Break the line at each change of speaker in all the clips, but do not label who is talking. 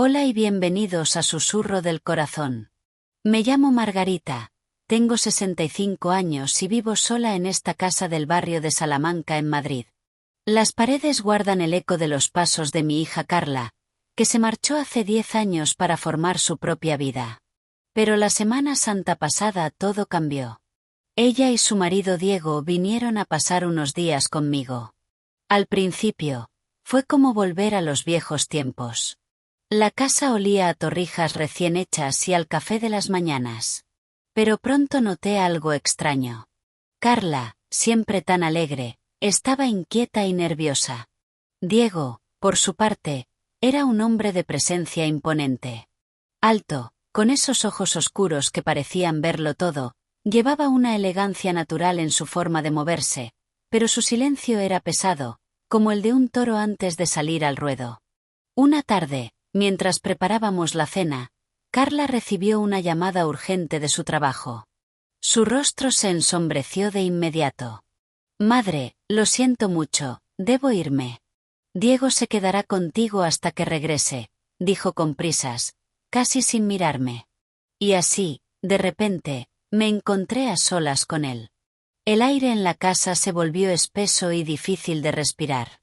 Hola y bienvenidos a Susurro del Corazón. Me llamo Margarita, tengo 65 años y vivo sola en esta casa del barrio de Salamanca en Madrid. Las paredes guardan el eco de los pasos de mi hija Carla, que se marchó hace 10 años para formar su propia vida. Pero la Semana Santa pasada todo cambió. Ella y su marido Diego vinieron a pasar unos días conmigo. Al principio, fue como volver a los viejos tiempos. La casa olía a torrijas recién hechas y al café de las mañanas. Pero pronto noté algo extraño. Carla, siempre tan alegre, estaba inquieta y nerviosa. Diego, por su parte, era un hombre de presencia imponente. Alto, con esos ojos oscuros que parecían verlo todo, llevaba una elegancia natural en su forma de moverse, pero su silencio era pesado, como el de un toro antes de salir al ruedo. Una tarde, mientras preparábamos la cena, Carla recibió una llamada urgente de su trabajo. Su rostro se ensombreció de inmediato. «Madre, lo siento mucho, debo irme. Diego se quedará contigo hasta que regrese», dijo con prisas, casi sin mirarme. Y así, de repente, me encontré a solas con él. El aire en la casa se volvió espeso y difícil de respirar.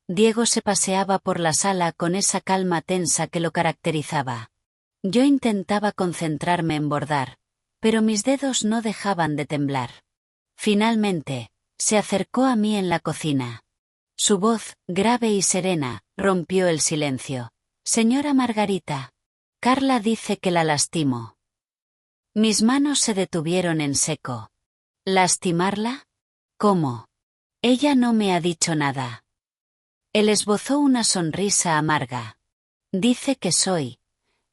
Diego se paseaba por la sala con esa calma tensa que lo caracterizaba. Yo intentaba concentrarme en bordar, pero mis dedos no dejaban de temblar. Finalmente, se acercó a mí en la cocina. Su voz, grave y serena, rompió el silencio. «Señora Margarita, Carla dice que la lastimo». Mis manos se detuvieron en seco. ¿Lastimarla? ¿Cómo? Ella no me ha dicho nada. Él esbozó una sonrisa amarga. Dice que soy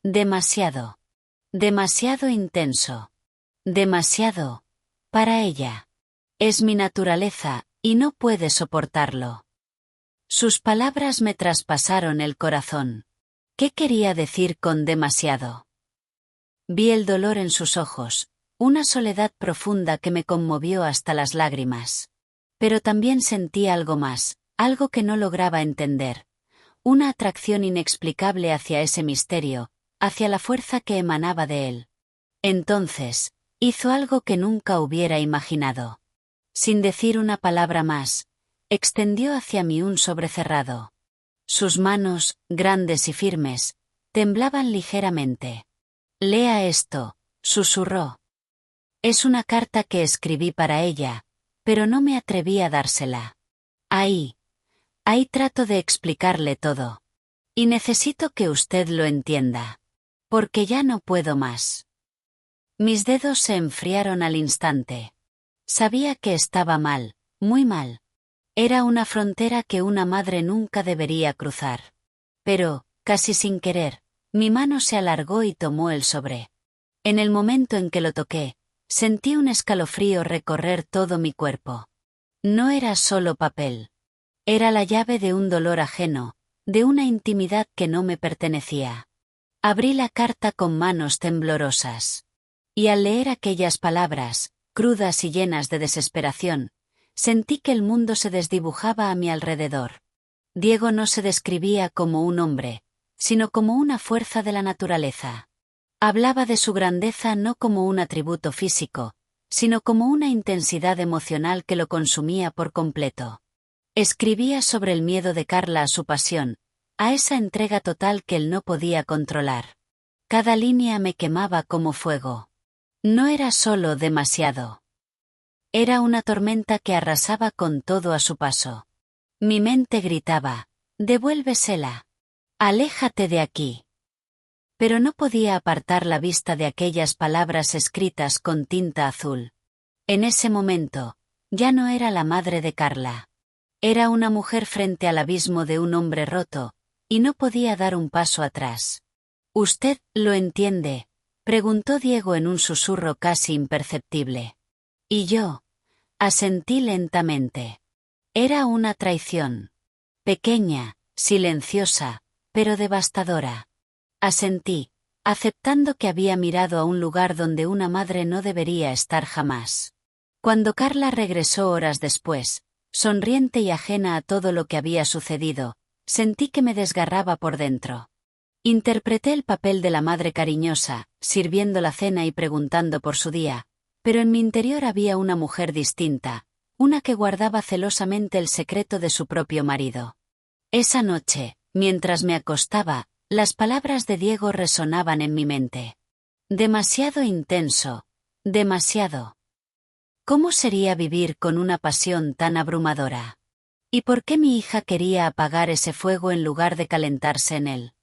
demasiado intenso. Demasiado para ella. Es mi naturaleza, y no puede soportarlo. Sus palabras me traspasaron el corazón. ¿Qué quería decir con demasiado? Vi el dolor en sus ojos, una soledad profunda que me conmovió hasta las lágrimas. Pero también sentí algo más. Algo que no lograba entender. Una atracción inexplicable hacia ese misterio, hacia la fuerza que emanaba de él. Entonces, hizo algo que nunca hubiera imaginado. Sin decir una palabra más, extendió hacia mí un sobre cerrado. Sus manos, grandes y firmes, temblaban ligeramente. «Lea esto», susurró. Es una carta que escribí para ella, pero no me atreví a dársela. Ahí trato de explicarle todo. Y necesito que usted lo entienda. Porque ya no puedo más. Mis dedos se enfriaron al instante. Sabía que estaba mal, muy mal. Era una frontera que una madre nunca debería cruzar. Pero, casi sin querer, mi mano se alargó y tomó el sobre. En el momento en que lo toqué, sentí un escalofrío recorrer todo mi cuerpo. No era solo papel. Era la llave de un dolor ajeno, de una intimidad que no me pertenecía. Abrí la carta con manos temblorosas. Y al leer aquellas palabras, crudas y llenas de desesperación, sentí que el mundo se desdibujaba a mi alrededor. Diego no se describía como un hombre, sino como una fuerza de la naturaleza. Hablaba de su grandeza no como un atributo físico, sino como una intensidad emocional que lo consumía por completo. Escribía sobre el miedo de Carla a su pasión, a esa entrega total que él no podía controlar. Cada línea me quemaba como fuego. No era solo demasiado. Era una tormenta que arrasaba con todo a su paso. Mi mente gritaba, «Devuélvesela. Aléjate de aquí». Pero no podía apartar la vista de aquellas palabras escritas con tinta azul. En ese momento, ya no era la madre de Carla. Era una mujer frente al abismo de un hombre roto, y no podía dar un paso atrás. «¿Usted lo entiende?», preguntó Diego en un susurro casi imperceptible. Y yo asentí lentamente. Era una traición. Pequeña, silenciosa, pero devastadora. Asentí, aceptando que había mirado a un lugar donde una madre no debería estar jamás. Cuando Carla regresó horas después, sonriente y ajena a todo lo que había sucedido, sentí que me desgarraba por dentro. Interpreté el papel de la madre cariñosa, sirviendo la cena y preguntando por su día, pero en mi interior había una mujer distinta, una que guardaba celosamente el secreto de su propio marido. Esa noche, mientras me acostaba, las palabras de Diego resonaban en mi mente. Demasiado intenso, demasiado. ¿Cómo sería vivir con una pasión tan abrumadora? ¿Y por qué mi hija quería apagar ese fuego en lugar de calentarse en él?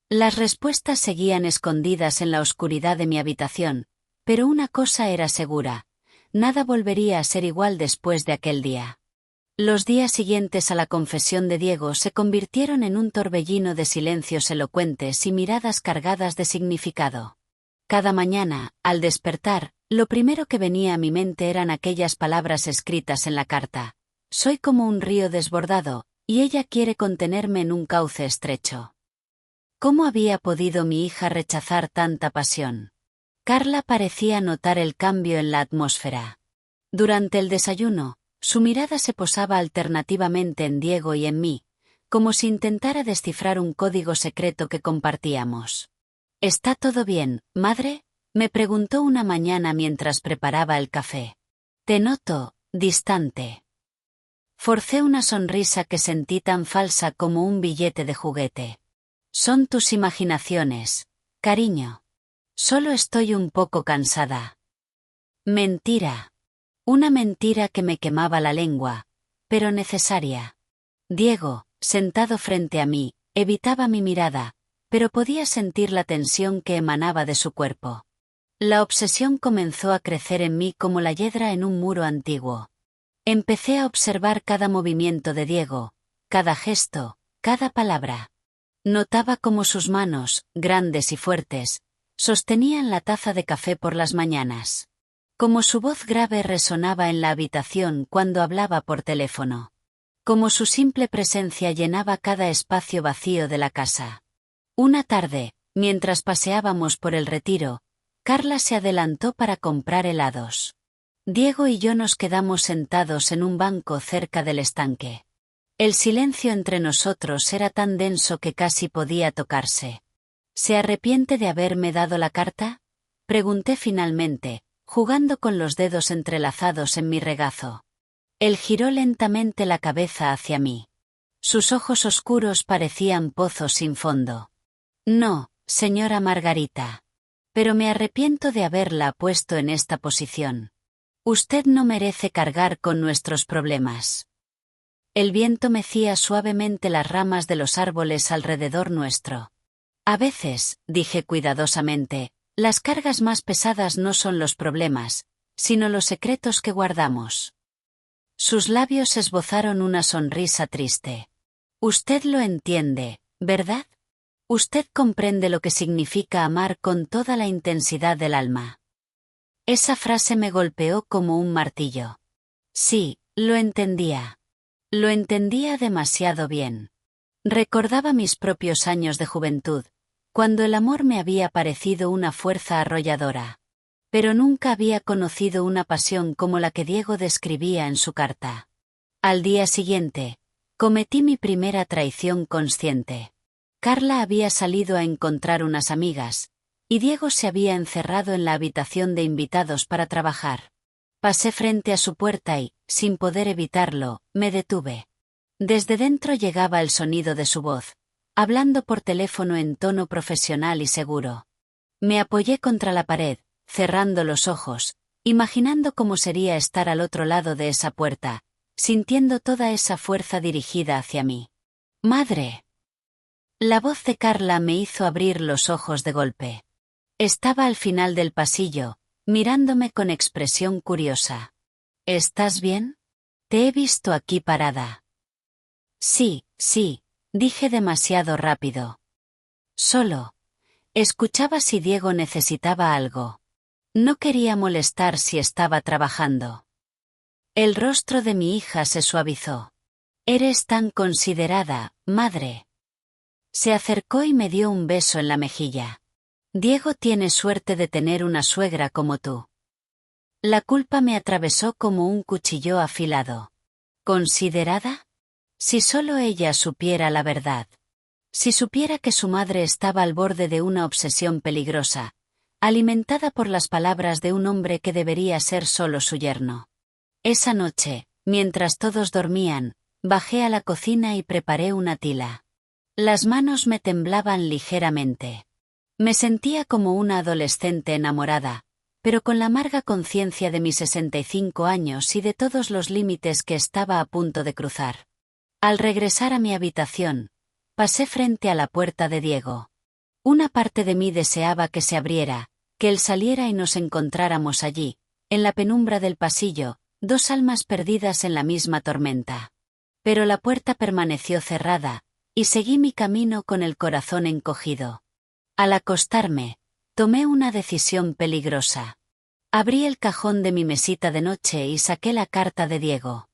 Las respuestas seguían escondidas en la oscuridad de mi habitación, pero una cosa era segura: nada volvería a ser igual después de aquel día. Los días siguientes a la confesión de Diego se convirtieron en un torbellino de silencios elocuentes y miradas cargadas de significado. Cada mañana, al despertar, lo primero que venía a mi mente eran aquellas palabras escritas en la carta: soy como un río desbordado, y ella quiere contenerme en un cauce estrecho. ¿Cómo había podido mi hija rechazar tanta pasión? Carla parecía notar el cambio en la atmósfera. Durante el desayuno, su mirada se posaba alternativamente en Diego y en mí, como si intentara descifrar un código secreto que compartíamos. ¿Está todo bien, madre?, me preguntó una mañana mientras preparaba el café. Te noto distante. Forcé una sonrisa que sentí tan falsa como un billete de juguete. Son tus imaginaciones, cariño. Solo estoy un poco cansada. Mentira. Una mentira que me quemaba la lengua, pero necesaria. Diego, sentado frente a mí, evitaba mi mirada, pero podía sentir la tensión que emanaba de su cuerpo. La obsesión comenzó a crecer en mí como la hiedra en un muro antiguo. Empecé a observar cada movimiento de Diego, cada gesto, cada palabra. Notaba cómo sus manos, grandes y fuertes, sostenían la taza de café por las mañanas. Cómo su voz grave resonaba en la habitación cuando hablaba por teléfono. Cómo su simple presencia llenaba cada espacio vacío de la casa. Una tarde, mientras paseábamos por el retiro, Carla se adelantó para comprar helados. Diego y yo nos quedamos sentados en un banco cerca del estanque. El silencio entre nosotros era tan denso que casi podía tocarse. ¿Se arrepiente de haberme dado la carta?, pregunté finalmente, jugando con los dedos entrelazados en mi regazo. Él giró lentamente la cabeza hacia mí. Sus ojos oscuros parecían pozos sin fondo. No, señora Margarita. Pero me arrepiento de haberla puesto en esta posición. Usted no merece cargar con nuestros problemas. El viento mecía suavemente las ramas de los árboles alrededor nuestro. A veces, dije cuidadosamente, las cargas más pesadas no son los problemas, sino los secretos que guardamos. Sus labios esbozaron una sonrisa triste. Usted lo entiende, ¿verdad? Usted comprende lo que significa amar con toda la intensidad del alma. Esa frase me golpeó como un martillo. Sí, lo entendía. Lo entendía demasiado bien. Recordaba mis propios años de juventud, cuando el amor me había parecido una fuerza arrolladora. Pero nunca había conocido una pasión como la que Diego describía en su carta. Al día siguiente, cometí mi primera traición consciente. Carla había salido a encontrar unas amigas, y Diego se había encerrado en la habitación de invitados para trabajar. Pasé frente a su puerta y, sin poder evitarlo, me detuve. Desde dentro llegaba el sonido de su voz, hablando por teléfono en tono profesional y seguro. Me apoyé contra la pared, cerrando los ojos, imaginando cómo sería estar al otro lado de esa puerta, sintiendo toda esa fuerza dirigida hacia mí. ¡Madre! La voz de Carla me hizo abrir los ojos de golpe. Estaba al final del pasillo, mirándome con expresión curiosa. ¿Estás bien? Te he visto aquí parada. Sí, dije demasiado rápido. Solo. Escuchaba si Diego necesitaba algo. No quería molestar si estaba trabajando. El rostro de mi hija se suavizó. Eres tan considerada, madre. Se acercó y me dio un beso en la mejilla. Diego tiene suerte de tener una suegra como tú. La culpa me atravesó como un cuchillo afilado. ¿Considerada? Si solo ella supiera la verdad. Si supiera que su madre estaba al borde de una obsesión peligrosa, alimentada por las palabras de un hombre que debería ser solo su yerno. Esa noche, mientras todos dormían, bajé a la cocina y preparé una tila. Las manos me temblaban ligeramente. Me sentía como una adolescente enamorada, pero con la amarga conciencia de mis 65 años y de todos los límites que estaba a punto de cruzar. Al regresar a mi habitación, pasé frente a la puerta de Diego. Una parte de mí deseaba que se abriera, que él saliera y nos encontráramos allí, en la penumbra del pasillo, dos almas perdidas en la misma tormenta. Pero la puerta permaneció cerrada, y seguí mi camino con el corazón encogido. Al acostarme, tomé una decisión peligrosa. Abrí el cajón de mi mesita de noche y saqué la carta de Diego.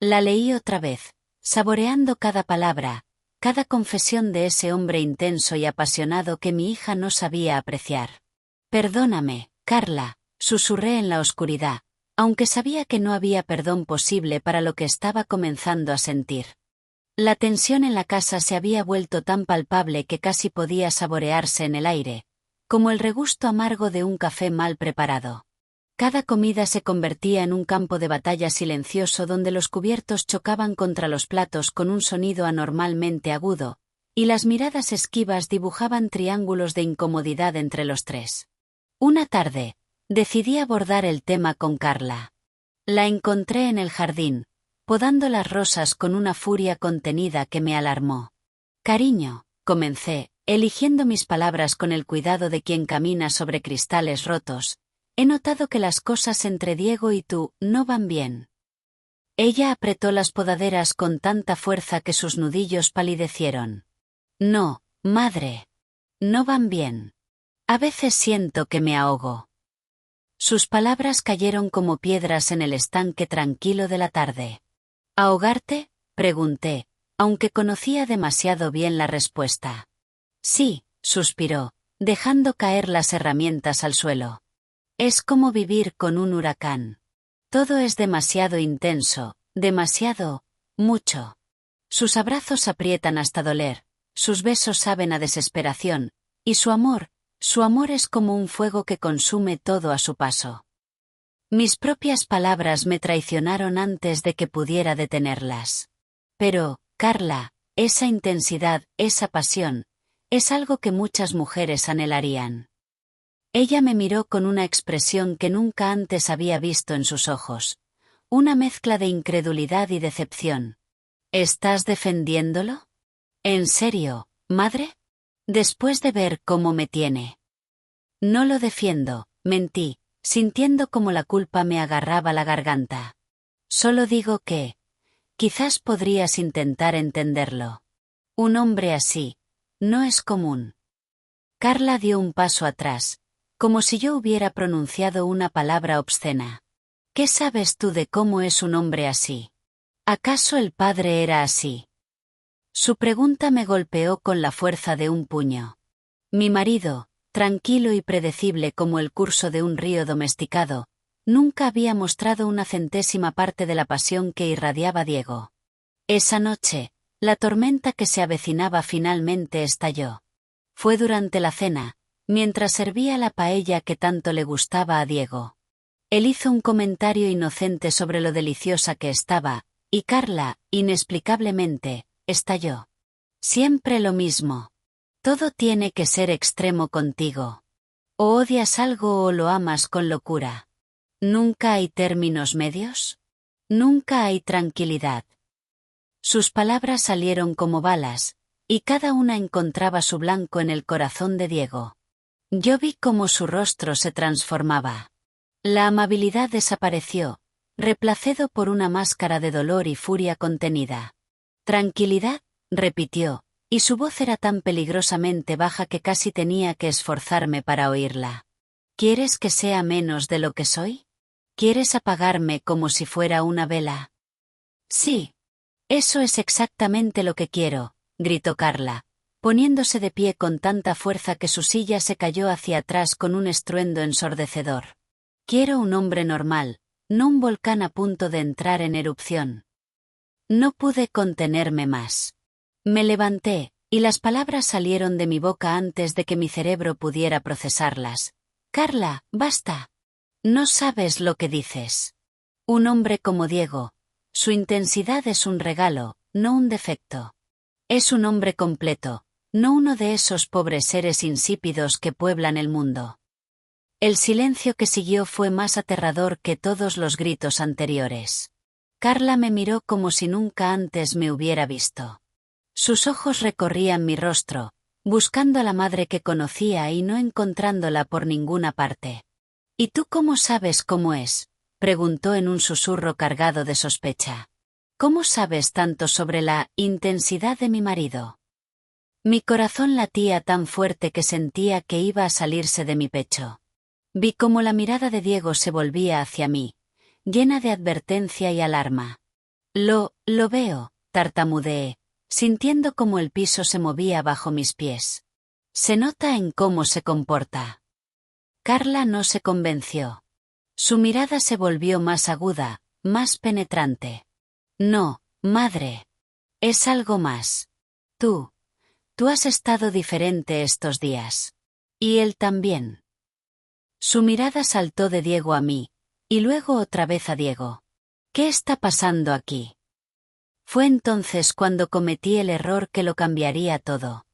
La leí otra vez, saboreando cada palabra, cada confesión de ese hombre intenso y apasionado que mi hija no sabía apreciar. Perdóname, Carla, susurré en la oscuridad, aunque sabía que no había perdón posible para lo que estaba comenzando a sentir. La tensión en la casa se había vuelto tan palpable que casi podía saborearse en el aire, como el regusto amargo de un café mal preparado. Cada comida se convertía en un campo de batalla silencioso donde los cubiertos chocaban contra los platos con un sonido anormalmente agudo, y las miradas esquivas dibujaban triángulos de incomodidad entre los tres. Una tarde, decidí abordar el tema con Carla. La encontré en el jardín, podando las rosas con una furia contenida que me alarmó. Cariño, comencé, eligiendo mis palabras con el cuidado de quien camina sobre cristales rotos, he notado que las cosas entre Diego y tú no van bien. Ella apretó las podaderas con tanta fuerza que sus nudillos palidecieron. No, madre. No van bien. A veces siento que me ahogo. Sus palabras cayeron como piedras en el estanque tranquilo de la tarde. ¿Ahogarte?, pregunté, aunque conocía demasiado bien la respuesta. Sí, suspiró, dejando caer las herramientas al suelo. Es como vivir con un huracán. Todo es demasiado intenso, demasiado, mucho. Sus abrazos aprietan hasta doler, sus besos saben a desesperación, y su amor es como un fuego que consume todo a su paso. Mis propias palabras me traicionaron antes de que pudiera detenerlas. Pero, Carla, esa intensidad, esa pasión, es algo que muchas mujeres anhelarían. Ella me miró con una expresión que nunca antes había visto en sus ojos, una mezcla de incredulidad y decepción. ¿Estás defendiéndolo? ¿En serio, madre? Después de ver cómo me tiene. No lo defiendo, mentí, sintiendo como la culpa me agarraba la garganta. Solo digo que, quizás podrías intentar entenderlo. Un hombre así, no es común. Carla dio un paso atrás, como si yo hubiera pronunciado una palabra obscena. ¿Qué sabes tú de cómo es un hombre así? ¿Acaso el padre era así? Su pregunta me golpeó con la fuerza de un puño. Mi marido, tranquilo y predecible como el curso de un río domesticado, nunca había mostrado una centésima parte de la pasión que irradiaba Diego. Esa noche, la tormenta que se avecinaba finalmente estalló. Fue durante la cena, mientras servía la paella que tanto le gustaba a Diego. Él hizo un comentario inocente sobre lo deliciosa que estaba, y Carla, inexplicablemente, estalló. Siempre lo mismo. Todo tiene que ser extremo contigo. O odias algo o lo amas con locura. ¿Nunca hay términos medios? Nunca hay tranquilidad. Sus palabras salieron como balas, y cada una encontraba su blanco en el corazón de Diego. Yo vi cómo su rostro se transformaba. La amabilidad desapareció, reemplazado por una máscara de dolor y furia contenida. Tranquilidad, repitió, y su voz era tan peligrosamente baja que casi tenía que esforzarme para oírla. ¿Quieres que sea menos de lo que soy? ¿Quieres apagarme como si fuera una vela? Sí. Eso es exactamente lo que quiero, gritó Carla, poniéndose de pie con tanta fuerza que su silla se cayó hacia atrás con un estruendo ensordecedor. Quiero un hombre normal, no un volcán a punto de entrar en erupción. No pude contenerme más. Me levanté, Y las palabras salieron de mi boca antes de que mi cerebro pudiera procesarlas. Carla, basta. No sabes lo que dices. Un hombre como Diego, su intensidad es un regalo, no un defecto. Es un hombre completo, no uno de esos pobres seres insípidos que pueblan el mundo. El silencio que siguió fue más aterrador que todos los gritos anteriores. Carla me miró como si nunca antes me hubiera visto. Sus ojos recorrían mi rostro, buscando a la madre que conocía y no encontrándola por ninguna parte. ¿Y tú cómo sabes cómo es?, preguntó en un susurro cargado de sospecha. ¿Cómo sabes tanto sobre la intensidad de mi marido? Mi corazón latía tan fuerte que sentía que iba a salirse de mi pecho. Vi cómo la mirada de Diego se volvía hacia mí, llena de advertencia y alarma. Lo veo, tartamudeé, sintiendo cómo el piso se movía bajo mis pies. Se nota en cómo se comporta. Carla no se convenció. Su mirada se volvió más aguda, más penetrante. No, madre. Es algo más. Tú has estado diferente estos días. Y él también. Su mirada saltó de Diego a mí, y luego otra vez a Diego. ¿Qué está pasando aquí? Fue entonces cuando cometí el error que lo cambiaría todo.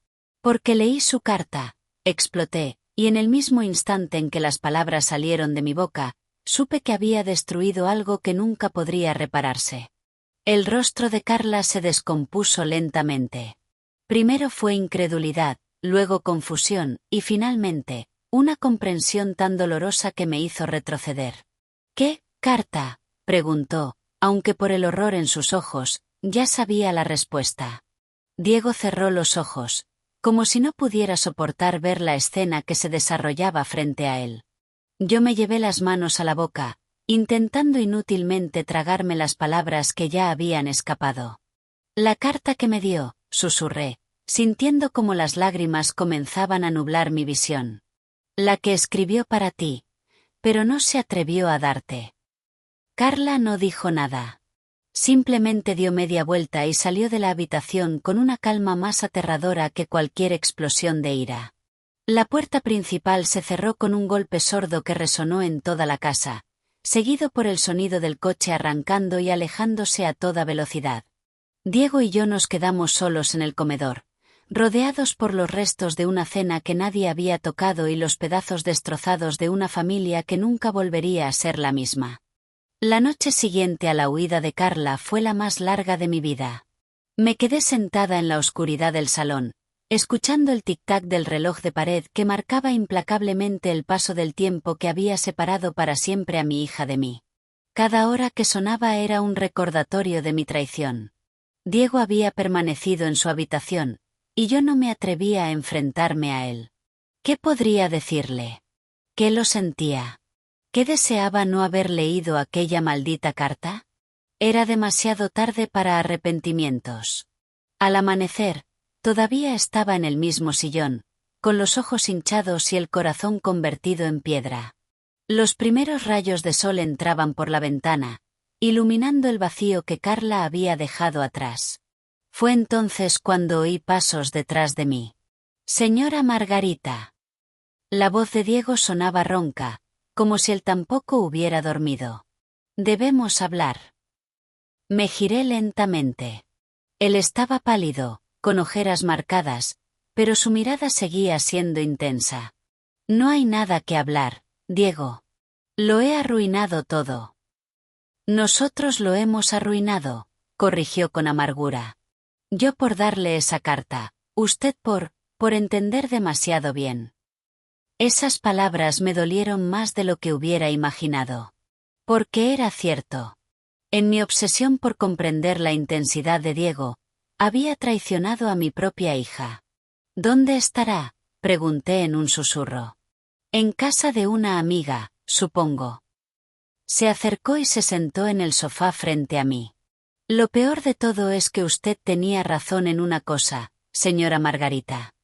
Porque leí su carta, exploté, y en el mismo instante en que las palabras salieron de mi boca, supe que había destruido algo que nunca podría repararse. El rostro de Carla se descompuso lentamente. Primero fue incredulidad, luego confusión, y finalmente, una comprensión tan dolorosa que me hizo retroceder. ¿Qué carta?, preguntó, aunque por el horror en sus ojos, ya sabía la respuesta. Diego cerró los ojos, como si no pudiera soportar ver la escena que se desarrollaba frente a él. Yo me llevé las manos a la boca, intentando inútilmente tragarme las palabras que ya habían escapado. La carta que me dio, susurré, sintiendo como las lágrimas comenzaban a nublar mi visión. La que escribió para ti, pero no se atrevió a darte. Carla no dijo nada. Simplemente dio media vuelta y salió de la habitación con una calma más aterradora que cualquier explosión de ira. La puerta principal se cerró con un golpe sordo que resonó en toda la casa, seguido por el sonido del coche arrancando y alejándose a toda velocidad. Diego y yo nos quedamos solos en el comedor, rodeados por los restos de una cena que nadie había tocado y los pedazos destrozados de una familia que nunca volvería a ser la misma. La noche siguiente a la huida de Carla fue la más larga de mi vida. Me quedé sentada en la oscuridad del salón, escuchando el tic-tac del reloj de pared que marcaba implacablemente el paso del tiempo que había separado para siempre a mi hija de mí. Cada hora que sonaba era un recordatorio de mi traición. Diego había permanecido en su habitación, y yo no me atrevía a enfrentarme a él. ¿Qué podría decirle? ¿Qué lo sentía? ¿Qué deseaba no haber leído aquella maldita carta? Era demasiado tarde para arrepentimientos. Al amanecer, todavía estaba en el mismo sillón, con los ojos hinchados y el corazón convertido en piedra. Los primeros rayos de sol entraban por la ventana, iluminando el vacío que Carla había dejado atrás. Fue entonces cuando oí pasos detrás de mí. «Señora Margarita». La voz de Diego sonaba ronca, como si él tampoco hubiera dormido. «Debemos hablar». Me giré lentamente. Él estaba pálido, con ojeras marcadas, pero su mirada seguía siendo intensa. «No hay nada que hablar, Diego. Lo he arruinado todo». «Nosotros lo hemos arruinado», corrigió con amargura. «Yo por darle esa carta, usted por entender demasiado bien». Esas palabras me dolieron más de lo que hubiera imaginado. Porque era cierto. En mi obsesión por comprender la intensidad de Diego, había traicionado a mi propia hija. «¿Dónde estará?», pregunté en un susurro. «En casa de una amiga, supongo». Se acercó y se sentó en el sofá frente a mí. «Lo peor de todo es que usted tenía razón en una cosa, señora Margarita.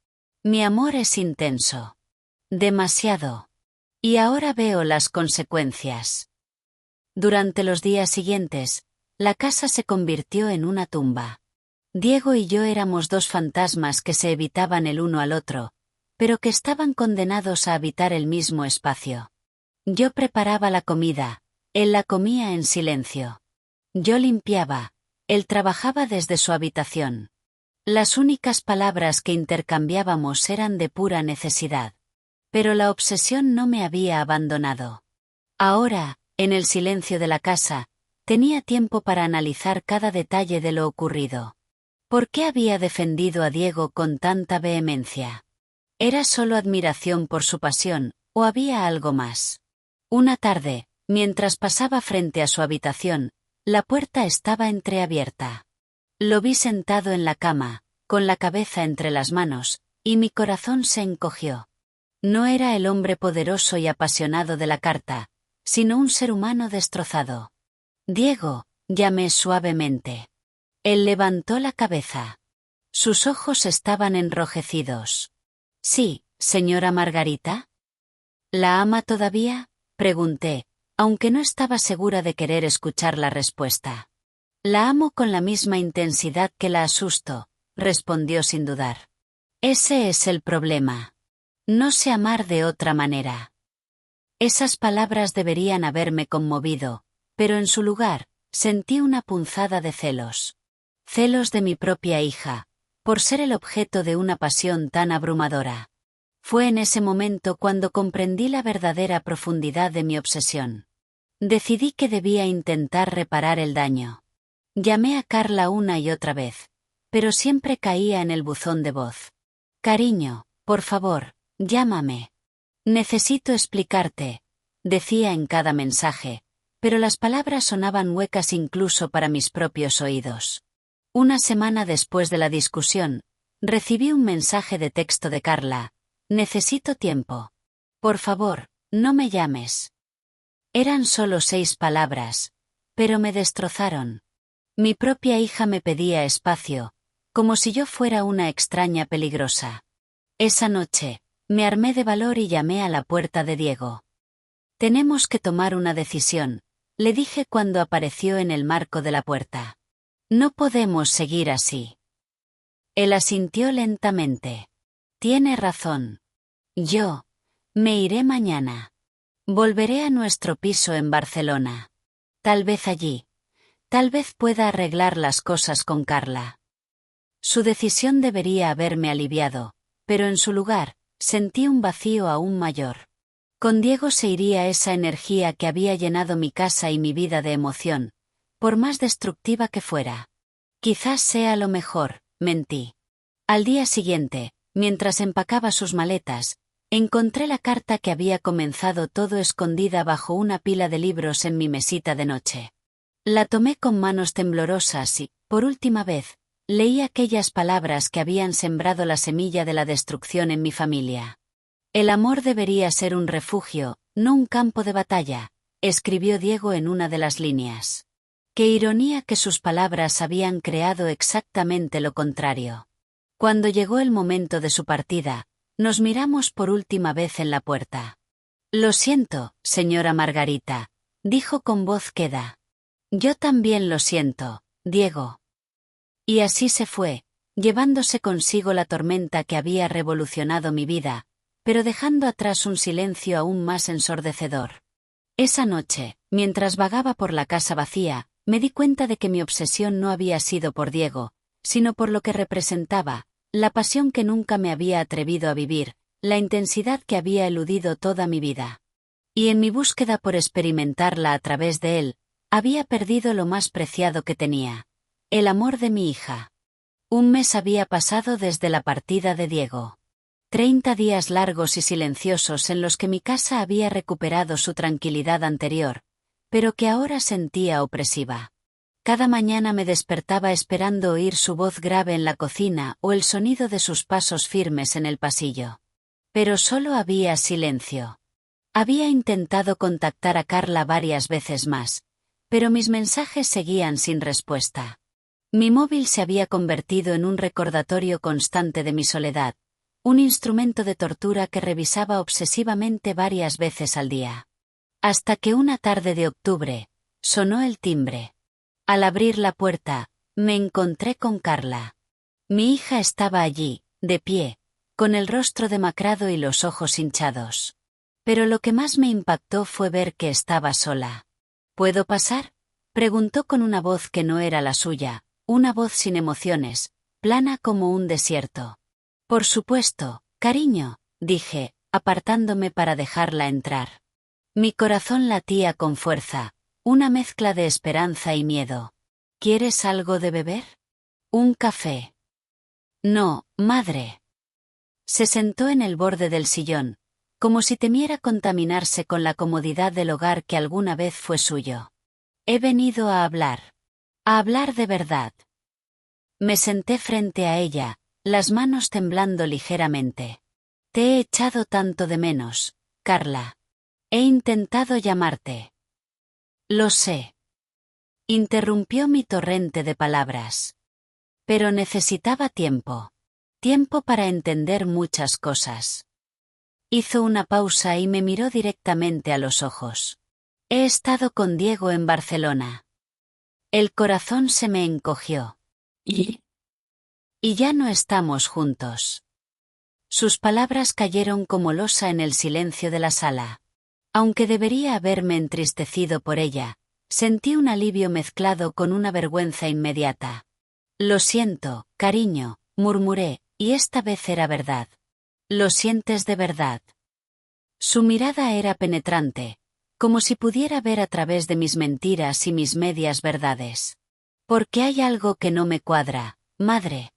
Mi amor es intenso. Demasiado. Y ahora veo las consecuencias». Durante los días siguientes, la casa se convirtió en una tumba. Diego y yo éramos dos fantasmas que se evitaban el uno al otro, pero que estaban condenados a habitar el mismo espacio. Yo preparaba la comida, él la comía en silencio. Yo limpiaba, él trabajaba desde su habitación. Las únicas palabras que intercambiábamos eran de pura necesidad. Pero la obsesión no me había abandonado. Ahora, en el silencio de la casa, tenía tiempo para analizar cada detalle de lo ocurrido. ¿Por qué había defendido a Diego con tanta vehemencia? ¿Era solo admiración por su pasión, o había algo más? Una tarde, mientras pasaba frente a su habitación, la puerta estaba entreabierta. Lo vi sentado en la cama, con la cabeza entre las manos, y mi corazón se encogió. No era el hombre poderoso y apasionado de la carta, sino un ser humano destrozado. Diego, llamé suavemente. Él levantó la cabeza. Sus ojos estaban enrojecidos. Sí, señora Margarita. ¿La ama todavía?, pregunté, aunque no estaba segura de querer escuchar la respuesta. La amo con la misma intensidad que la asusto, respondió sin dudar. Ese es el problema. No sé amar de otra manera. Esas palabras deberían haberme conmovido, pero en su lugar, sentí una punzada de celos. Celos de mi propia hija, por ser el objeto de una pasión tan abrumadora. Fue en ese momento cuando comprendí la verdadera profundidad de mi obsesión. Decidí que debía intentar reparar el daño. Llamé a Carla una y otra vez, pero siempre caía en el buzón de voz. Cariño, por favor, llámame. Necesito explicarte, decía en cada mensaje, pero las palabras sonaban huecas incluso para mis propios oídos. Una semana después de la discusión, recibí un mensaje de texto de Carla. Necesito tiempo. Por favor, no me llames. Eran solo 6 palabras, pero me destrozaron. Mi propia hija me pedía espacio, como si yo fuera una extraña peligrosa. Esa noche, me armé de valor y llamé a la puerta de Diego. Tenemos que tomar una decisión, le dije cuando apareció en el marco de la puerta. No podemos seguir así. Él asintió lentamente. Tiene razón. Me iré mañana. Volveré a nuestro piso en Barcelona. Tal vez allí. Tal vez pueda arreglar las cosas con Carla. Su decisión debería haberme aliviado, pero en su lugar, sentí un vacío aún mayor. Con Diego se iría esa energía que había llenado mi casa y mi vida de emoción, por más destructiva que fuera. Quizás sea lo mejor, mentí. Al día siguiente, mientras empacaba sus maletas, encontré la carta que había comenzado todo escondida bajo una pila de libros en mi mesita de noche. La tomé con manos temblorosas y, por última vez, leí aquellas palabras que habían sembrado la semilla de la destrucción en mi familia. El amor debería ser un refugio, no un campo de batalla, escribió Diego en una de las líneas. Qué ironía que sus palabras habían creado exactamente lo contrario. Cuando llegó el momento de su partida, nos miramos por última vez en la puerta. Lo siento, señora Margarita, dijo con voz queda. Yo también lo siento, Diego. Y así se fue, llevándose consigo la tormenta que había revolucionado mi vida, pero dejando atrás un silencio aún más ensordecedor. Esa noche, mientras vagaba por la casa vacía, me di cuenta de que mi obsesión no había sido por Diego, sino por lo que representaba, la pasión que nunca me había atrevido a vivir, la intensidad que había eludido toda mi vida. Y en mi búsqueda por experimentarla a través de él, había perdido lo más preciado que tenía, el amor de mi hija. Un mes había pasado desde la partida de Diego. 30 días largos y silenciosos en los que mi casa había recuperado su tranquilidad anterior, pero que ahora sentía opresiva. Cada mañana me despertaba esperando oír su voz grave en la cocina o el sonido de sus pasos firmes en el pasillo. Pero solo había silencio. Había intentado contactar a Carla varias veces más, pero mis mensajes seguían sin respuesta. Mi móvil se había convertido en un recordatorio constante de mi soledad, un instrumento de tortura que revisaba obsesivamente varias veces al día. Hasta que una tarde de octubre, sonó el timbre. Al abrir la puerta, me encontré con Carla. Mi hija estaba allí, de pie, con el rostro demacrado y los ojos hinchados. Pero lo que más me impactó fue ver que estaba sola. ¿Puedo pasar?, preguntó con una voz que no era la suya, una voz sin emociones, plana como un desierto. Por supuesto, cariño, dije, apartándome para dejarla entrar. Mi corazón latía con fuerza, una mezcla de esperanza y miedo. ¿Quieres algo de beber? ¿Un café? No, madre. Se sentó en el borde del sillón, como si temiera contaminarse con la comodidad del hogar que alguna vez fue suyo. He venido a hablar. A hablar de verdad. Me senté frente a ella, las manos temblando ligeramente. Te he echado tanto de menos, Carla. He intentado llamarte. Lo sé. Interrumpió mi torrente de palabras. Pero necesitaba tiempo. Tiempo para entender muchas cosas. Hizo una pausa y me miró directamente a los ojos. He estado con Diego en Barcelona. El corazón se me encogió. ¿Y? Y ya no estamos juntos. Sus palabras cayeron como losa en el silencio de la sala. Aunque debería haberme entristecido por ella, sentí un alivio mezclado con una vergüenza inmediata. Lo siento, cariño, murmuré, y esta vez era verdad. ¿Lo sientes de verdad? Su mirada era penetrante, como si pudiera ver a través de mis mentiras y mis medias verdades. Porque hay algo que no me cuadra, madre.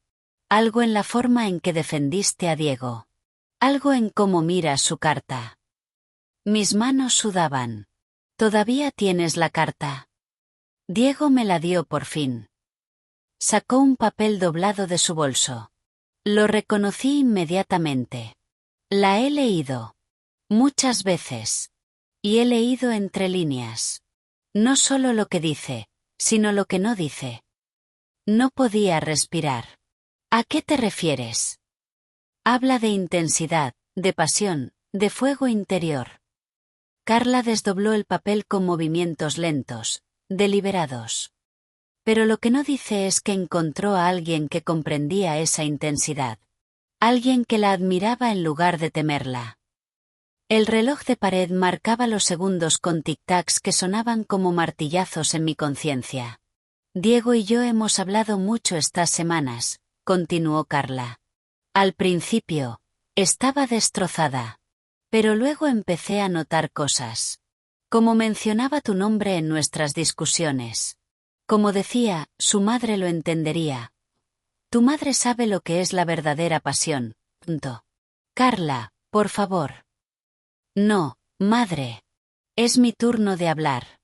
Algo en la forma en que defendiste a Diego. Algo en cómo miras su carta. Mis manos sudaban. ¿Todavía tienes la carta? Diego me la dio por fin. Sacó un papel doblado de su bolso. Lo reconocí inmediatamente. La he leído. Muchas veces. Y he leído entre líneas. No solo lo que dice, sino lo que no dice. No podía respirar. ¿A qué te refieres? Habla de intensidad, de pasión, de fuego interior. Carla desdobló el papel con movimientos lentos, deliberados. Pero lo que no dice es que encontró a alguien que comprendía esa intensidad. Alguien que la admiraba en lugar de temerla. El reloj de pared marcaba los segundos con tic-tacs que sonaban como martillazos en mi conciencia. Diego y yo hemos hablado mucho estas semanas, continuó Carla. Al principio, estaba destrozada. Pero luego empecé a notar cosas. Como mencionaba tu nombre en nuestras discusiones. Como decía, su madre lo entendería. Tu madre sabe lo que es la verdadera pasión. Carla, por favor. No, madre. Es mi turno de hablar.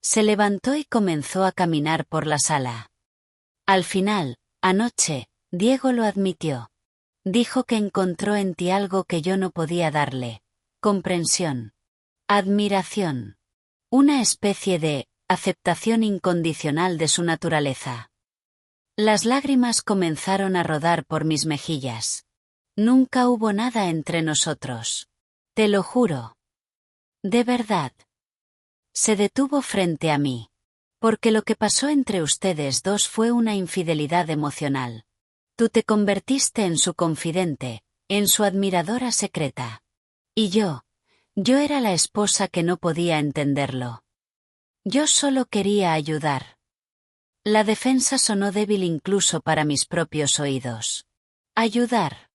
Se levantó y comenzó a caminar por la sala. Al final, anoche, Diego lo admitió. Dijo que encontró en ti algo que yo no podía darle. Comprensión. Admiración. Una especie de aceptación incondicional de su naturaleza. Las lágrimas comenzaron a rodar por mis mejillas. Nunca hubo nada entre nosotros. Te lo juro. De verdad. Se detuvo frente a mí. Porque lo que pasó entre ustedes dos fue una infidelidad emocional. Tú te convertiste en su confidente, en su admiradora secreta. Y yo era la esposa que no podía entenderlo. Yo solo quería ayudar. La defensa sonó débil incluso para mis propios oídos. Ayudar.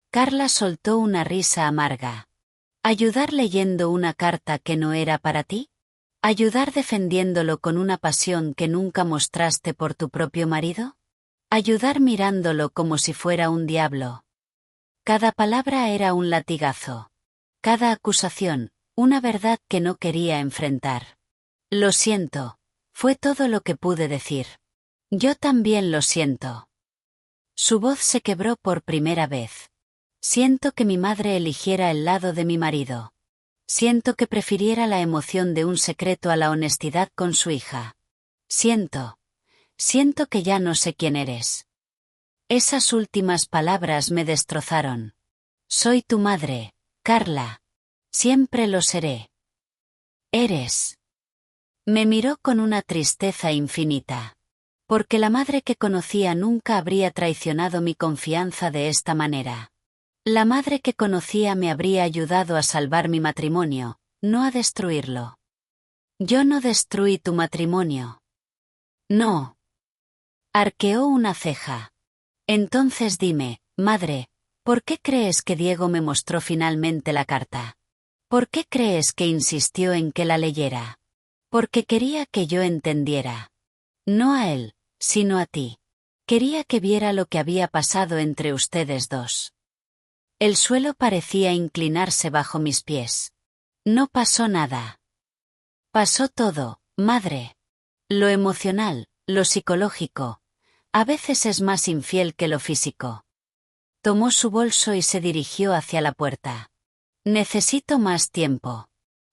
Carla soltó una risa amarga. ¿Ayudar leyendo una carta que no era para ti? ¿Ayudar defendiéndolo con una pasión que nunca mostraste por tu propio marido? ¿Ayudar mirándolo como si fuera un diablo? Cada palabra era un latigazo. Cada acusación, una verdad que no quería enfrentar. Lo siento, fue todo lo que pude decir. Yo también lo siento. Su voz se quebró por primera vez. Siento que mi madre eligiera el lado de mi marido. Siento que prefiriera la emoción de un secreto a la honestidad con su hija. Siento que ya no sé quién eres. Esas últimas palabras me destrozaron. Soy tu madre, Carla. Siempre lo seré. Eres. Me miró con una tristeza infinita. Porque la madre que conocía nunca habría traicionado mi confianza de esta manera. La madre que conocía me habría ayudado a salvar mi matrimonio, no a destruirlo. Yo no destruí tu matrimonio. No. Arqueó una ceja. Entonces dime, madre, ¿por qué crees que Diego me mostró finalmente la carta? ¿Por qué crees que insistió en que la leyera? Porque quería que yo entendiera. No a él, sino a ti. Quería que viera lo que había pasado entre ustedes dos. El suelo parecía inclinarse bajo mis pies. No pasó nada. Pasó todo, madre. Lo emocional, lo psicológico, a veces es más infiel que lo físico. Tomó su bolso y se dirigió hacia la puerta. Necesito más tiempo.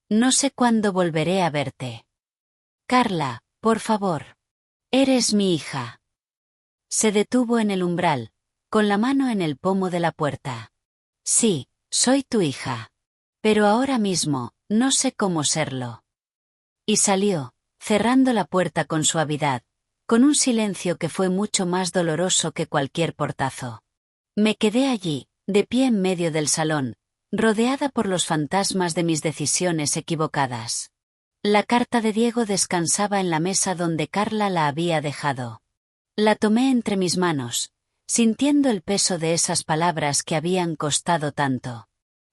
No sé cuándo volveré a verte. Carla, por favor. Eres mi hija. Se detuvo en el umbral, con la mano en el pomo de la puerta. Sí, soy tu hija. Pero ahora mismo, no sé cómo serlo. Y salió, cerrando la puerta con suavidad, con un silencio que fue mucho más doloroso que cualquier portazo. Me quedé allí, de pie en medio del salón, rodeada por los fantasmas de mis decisiones equivocadas. La carta de Diego descansaba en la mesa donde Carla la había dejado. La tomé entre mis manos, sintiendo el peso de esas palabras que habían costado tanto.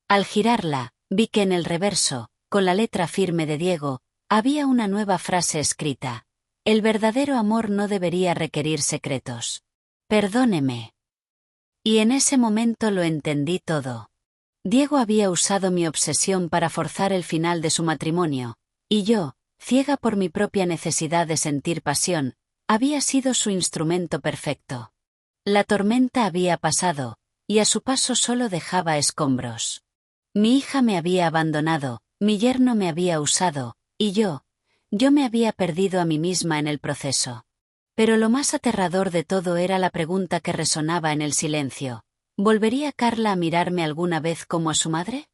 Al girarla, vi que en el reverso, con la letra firme de Diego, había una nueva frase escrita. El verdadero amor no debería requerir secretos. Perdóneme. Y en ese momento lo entendí todo. Diego había usado mi obsesión para forzar el final de su matrimonio, y yo, ciega por mi propia necesidad de sentir pasión, había sido su instrumento perfecto. La tormenta había pasado, y a su paso solo dejaba escombros. Mi hija me había abandonado, mi yerno me había usado, y yo me había perdido a mí misma en el proceso. Pero lo más aterrador de todo era la pregunta que resonaba en el silencio. ¿Volvería Carla a mirarme alguna vez como a su madre?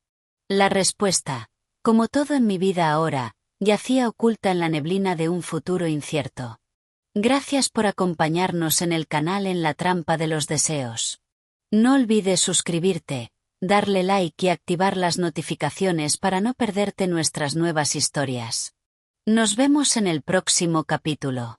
La respuesta, como todo en mi vida ahora, yacía oculta en la neblina de un futuro incierto. Gracias por acompañarnos en el canal En la trampa de los deseos. No olvides suscribirte, darle like y activar las notificaciones para no perderte nuestras nuevas historias. Nos vemos en el próximo capítulo.